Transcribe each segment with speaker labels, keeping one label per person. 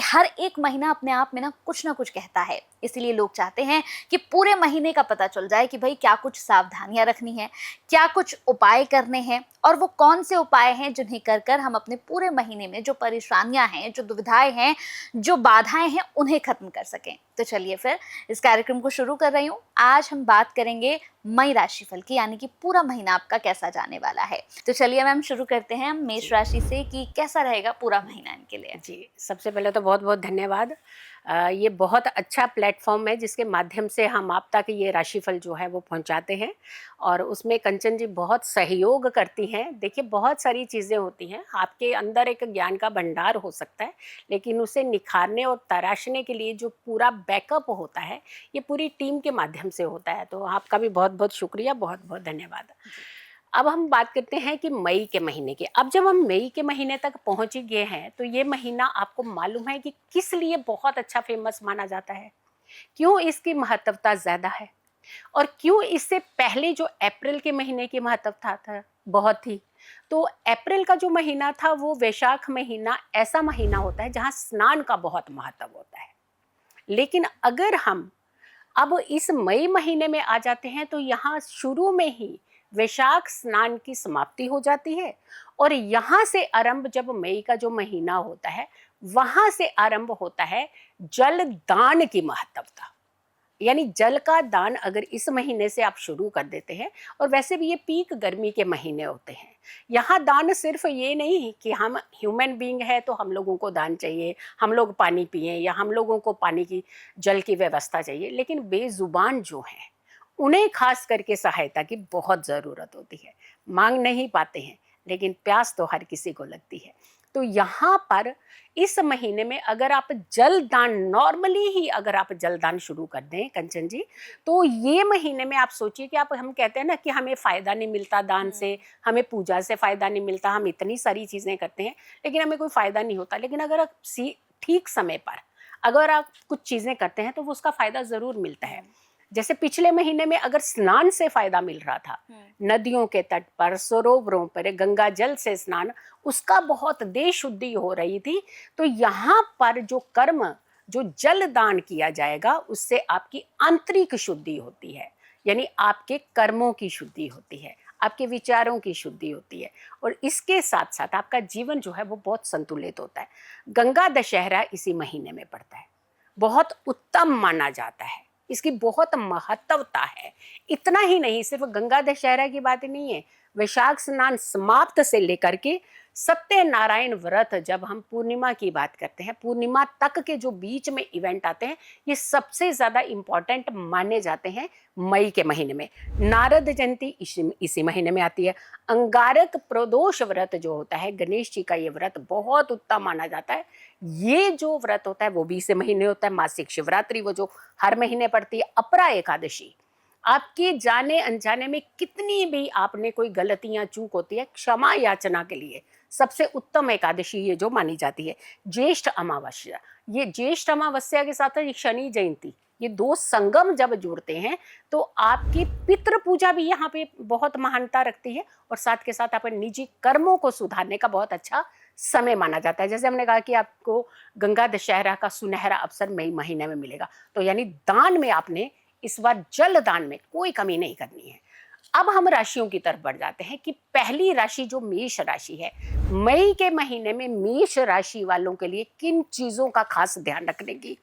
Speaker 1: हर एक महीना अपने आप में ना कुछ कहता है। इसीलिए लोग चाहते हैं कि पूरे महीने का पता चल जाए कि भाई क्या कुछ सावधानियां रखनी है, क्या कुछ उपाय करने हैं, और वो कौन से उपाय हैं जिन्हें कर कर हम अपने पूरे महीने में जो परेशानियां हैं, जो दुविधाएं हैं, जो बाधाएं हैं, उन्हें खत्म कर सकें। तो चलिए फिर इस कार्यक्रम को शुरू कर रही हूँ। आज हम बात करेंगे मई राशिफल की, यानी कि पूरा महीना आपका कैसा जाने वाला है। तो चलिए मैम, शुरू करते हैं हम मेष राशि से कि कैसा रहेगा पूरा महीना इनके लिए।
Speaker 2: जी, सबसे पहले तो बहुत बहुत धन्यवाद। ये बहुत अच्छा प्लेटफॉर्म है जिसके माध्यम से हम आप तक ये राशिफल जो है वो पहुंचाते हैं, और उसमें कंचन जी बहुत सहयोग करती हैं। देखिए, बहुत सारी चीज़ें होती हैं, आपके अंदर एक ज्ञान का भंडार हो सकता है, लेकिन उसे निखारने और तराशने के लिए जो पूरा बैकअप होता है, ये पूरी टीम के माध्यम से होता है। तो आपका भी बहुत बहुत शुक्रिया, बहुत बहुत धन्यवाद। अब हम बात करते हैं कि मई के महीने की। अब जब हम मई के महीने तक पहुंच गए हैं, तो ये महीना आपको मालूम है कि किस लिए बहुत अच्छा फेमस माना जाता है, क्यों इसकी महत्वता ज़्यादा है, और क्यों इससे पहले जो अप्रैल के महीने की महत्वता था बहुत थी। तो अप्रैल का जो महीना था वो वैशाख महीना ऐसा महीना होता है जहाँ स्नान का बहुत महत्व होता है। लेकिन अगर हम अब इस मई महीने में आ जाते हैं, तो यहाँ शुरू में ही वैशाख स्नान की समाप्ति हो जाती है, और यहाँ से आरंभ, जब मई का जो महीना होता है वहां से आरंभ होता है जल दान की महत्वता। यानी जल का दान अगर इस महीने से आप शुरू कर देते हैं, और वैसे भी ये पीक गर्मी के महीने होते हैं, यहाँ दान सिर्फ ये नहीं कि हम ह्यूमन बीइंग है तो हम लोगों को दान चाहिए, हम लोग पानी पिएं या हम लोगों को पानी की जल की व्यवस्था चाहिए, लेकिन बेजुबान जो हैं उन्हें खास करके सहायता की बहुत ज़रूरत होती है। मांग नहीं पाते हैं, लेकिन प्यास तो हर किसी को लगती है। तो यहाँ पर इस महीने में अगर आप जल दान, नॉर्मली ही अगर आप जल दान शुरू कर दें कंचन जी, तो ये महीने में आप सोचिए कि हम कहते हैं ना कि हमें फ़ायदा नहीं मिलता दान से, हमें पूजा से फ़ायदा नहीं मिलता, हम इतनी सारी चीज़ें करते हैं लेकिन हमें कोई फ़ायदा नहीं होता। लेकिन अगर आप ठीक समय पर अगर आप कुछ चीज़ें करते हैं तो वो उसका फ़ायदा ज़रूर मिलता है। जैसे पिछले महीने में अगर स्नान से फायदा मिल रहा था, नदियों के तट पर, सरोवरों पर गंगा जल से स्नान, उसका बहुत देह शुद्धि हो रही थी। तो यहाँ पर जो कर्म, जो जल दान किया जाएगा, उससे आपकी आंतरिक शुद्धि होती है, यानी आपके कर्मों की शुद्धि होती है, आपके विचारों की शुद्धि होती है, और इसके साथ साथ आपका जीवन जो है वो बहुत संतुलित होता है। गंगा दशहरा इसी महीने में पड़ता है, बहुत उत्तम माना जाता है, इसकी बहुत महत्वता है। इतना ही नहीं, सिर्फ गंगा दशहरा की बात नहीं है, वैशाख स्नान समाप्त से लेकर के सत्यनारायण व्रत, जब हम पूर्णिमा की बात करते हैं, पूर्णिमा तक के जो बीच में इवेंट आते हैं, ये सबसे ज़्यादा इम्पॉर्टेंट माने जाते हैं मई के महीने में। नारद जयंती इसी महीने में आती है। अंगारक प्रदोष व्रत जो होता है, गणेश जी का ये व्रत बहुत उत्तम माना जाता है। ये जो व्रत होता है वो भी इसी महीने होता है। मासिक शिवरात्रि वो जो हर महीने पड़ती है। अपरा एकादशी, आपके जाने अनजाने में कितनी भी आपने कोई गलतियां चूक होती है, क्षमा याचना के लिए सबसे उत्तम एकादशी ये जो मानी जाती है। ज्येष्ठ अमावस्या, ये ज्येष्ठ अमावस्या के साथ है शनि जयंती, ये दो संगम जब जुड़ते हैं तो आपकी पितृ पूजा भी यहाँ पे बहुत महानता रखती है, और साथ के साथ अपने निजी कर्मों को सुधारने का बहुत अच्छा समय माना जाता है। जैसे हमने कहा कि आपको गंगा दशहरा का सुनहरा अवसर मई महीने में मिलेगा, तो यानी दान में आपने इस बार जल दान में कोई कमी नहीं करनी है। अब हम राशियों की तरफ बढ़ जाते हैं कि पहली राशि जो मेष राशि है, मई के महीने में मेष राशि वालों के लिए किन चीजों का खास ध्यान रखने की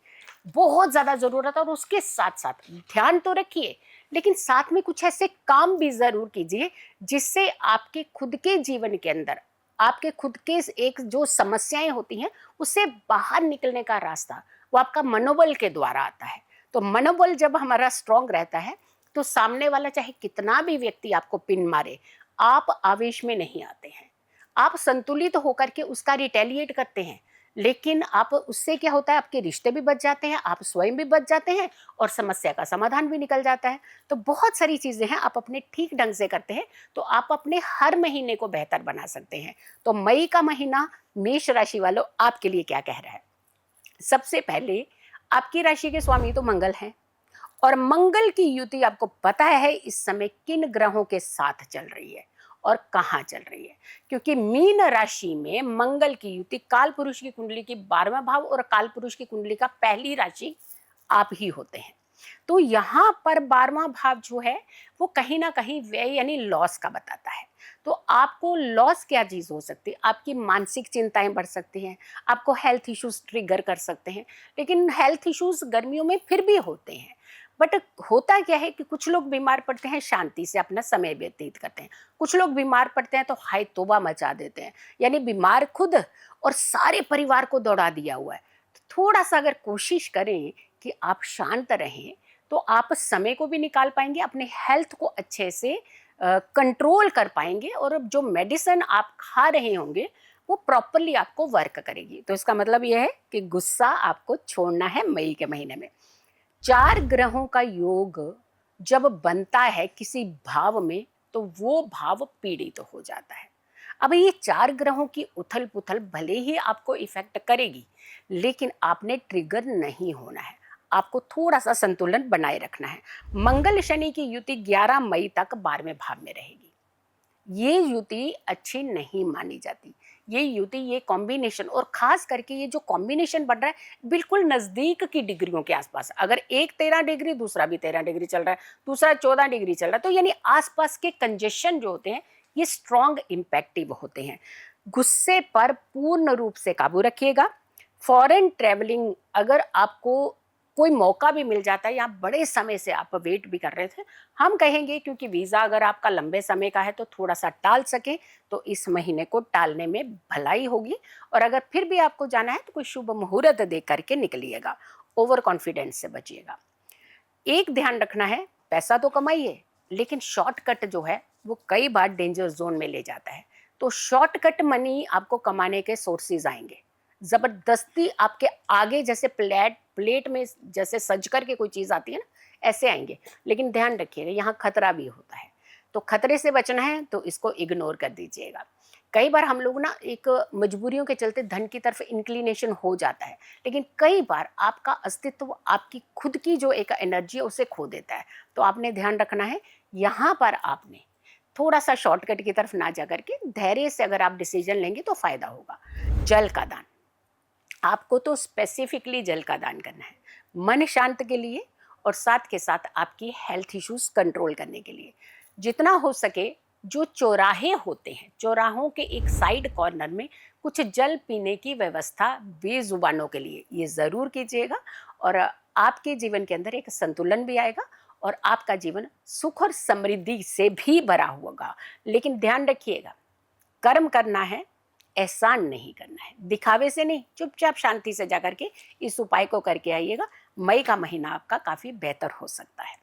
Speaker 2: बहुत ज्यादा जरूरत है। और उसके साथ साथ ध्यान तो रखिए, लेकिन साथ में कुछ ऐसे काम भी जरूर कीजिए जिससे आपके खुद के जीवन के अंदर, आपके खुद के एक जो समस्याएं होती हैं उससे बाहर निकलने का रास्ता वो आपका मनोबल के द्वारा आता है। तो मनोबल जब हमारा स्ट्रांग रहता है तो सामने वाला चाहे कितना भी व्यक्ति आपको पिन मारे, आप आवेश में नहीं आते हैं, आप संतुलित होकर के उसका रिटेलिएट करते हैं। लेकिन आप उससे क्या होता है, आपके रिश्ते भी बच जाते हैं, आप स्वयं भी बच जाते हैं, और समस्या का समाधान भी निकल जाता है। तो बहुत सारी चीजें हैं, आप अपने ठीक ढंग से करते हैं तो आप अपने हर महीने को बेहतर बना सकते हैं। तो मई का महीना मेष राशि वालों आपके लिए क्या कह रहा है? सबसे पहले आपकी राशि के स्वामी तो मंगल हैं, और मंगल की युति आपको पता है इस समय किन ग्रहों के साथ चल रही है, और कहाँ चल रही है। क्योंकि मीन राशि में मंगल की युति काल पुरुष की कुंडली की 12वां भाव और काल पुरुष की कुंडली का पहली राशि आप ही होते हैं। तो यहाँ पर 12वां भाव जो है वो कहीं ना कहीं व्यय यानी लॉस का बताता है। तो आपको लॉस क्या चीज हो सकती है, आपकी मानसिक चिंताएं बढ़ सकती हैं, आपको हेल्थ इश्यूज ट्रिगर कर सकते हैं। लेकिन हेल्थ इश्यूज गर्मियों में फिर भी होते हैं, बट होता क्या है कि कुछ लोग बीमार पड़ते हैं शांति से अपना समय व्यतीत करते हैं, कुछ लोग बीमार पड़ते हैं तो हाय तौबा मचा देते हैं, यानी बीमार खुद और सारे परिवार को दौड़ा दिया हुआ है। तो थोड़ा सा अगर कोशिश करें कि आप शांत रहें तो आप समय को भी निकाल पाएंगे, अपने हेल्थ को अच्छे से कंट्रोल कर पाएंगे, और जो मेडिसिन आप खा रहे होंगे वो प्रॉपरली आपको वर्क करेगी। तो इसका मतलब यह है कि गुस्सा आपको छोड़ना है मई के महीने में। 4 ग्रहों का योग जब बनता है किसी भाव में तो वो भाव पीड़ित तो हो जाता है। अब ये 4 ग्रहों की उथल पुथल भले ही आपको इफेक्ट करेगी, लेकिन आपने ट्रिगर नहीं होना है, आपको थोड़ा सा संतुलन बनाए रखना है। मंगल शनि की युति 11 मई तक 12वें भाव में रहेगी। ये युति अच्छी नहीं मानी जाती। ये युति, ये कॉम्बिनेशन, और खास करके ये जो कॉम्बिनेशन बन रहा है बिल्कुल नजदीक की डिग्रियों के आसपास, अगर एक 13 डिग्री दूसरा भी 13 डिग्री चल रहा है, दूसरा 14 डिग्री चल रहा है, तो यानी आसपास के कंजेशन जो होते हैं ये स्ट्रॉन्ग इम्पैक्टिव होते हैं। गुस्से पर पूर्ण रूप से काबू रखिएगा। फॉरेन ट्रेवलिंग अगर आपको कोई मौका भी मिल जाता है या बड़े समय से आप वेट भी कर रहे थे, हम कहेंगे क्योंकि वीज़ा अगर आपका लंबे समय का है तो थोड़ा सा टाल सके तो इस महीने को टालने में भलाई होगी। और अगर फिर भी आपको जाना है तो कोई शुभ मुहूर्त दे करके निकलिएगा, ओवर कॉन्फिडेंस से बचिएगा। एक ध्यान रखना है, पैसा तो कमाइए लेकिन शॉर्टकट जो है वो कई बार डेंजर जोन में ले जाता है। तो शॉर्टकट मनी आपको कमाने के सोर्सेज आएंगे, जबरदस्ती आपके आगे जैसे प्लेट में जैसे सज करके कोई चीज़ आती है ना, ऐसे आएंगे। लेकिन ध्यान रखिएगा यहाँ खतरा भी होता है, तो खतरे से बचना है तो इसको इग्नोर कर दीजिएगा। कई बार हम लोग ना एक मजबूरियों के चलते धन की तरफ इंक्लिनेशन हो जाता है, लेकिन कई बार आपका अस्तित्व, आपकी खुद की जो एक एनर्जी है उसे खो देता है। तो आपने ध्यान रखना है, यहाँ पर आपने थोड़ा सा शॉर्टकट की तरफ ना जा करके धैर्य से अगर आप डिसीजन लेंगे तो फायदा होगा। जल का दान, आपको तो स्पेसिफिकली जल का दान करना है, मन शांत के लिए और साथ के साथ आपकी हेल्थ इश्यूज कंट्रोल करने के लिए। जितना हो सके जो चौराहे होते हैं, चौराहों के एक साइड कॉर्नर में कुछ जल पीने की व्यवस्था बेजुबानों के लिए ये ज़रूर कीजिएगा, और आपके जीवन के अंदर एक संतुलन भी आएगा और आपका जीवन सुख और समृद्धि से भी भरा होगा। लेकिन ध्यान रखिएगा, कर्म करना है, एहसान नहीं करना है, दिखावे से नहीं, चुपचाप शांति से जाकर के इस उपाय को करके आइएगा। मई का महीना आपका काफ़ी बेहतर हो सकता है।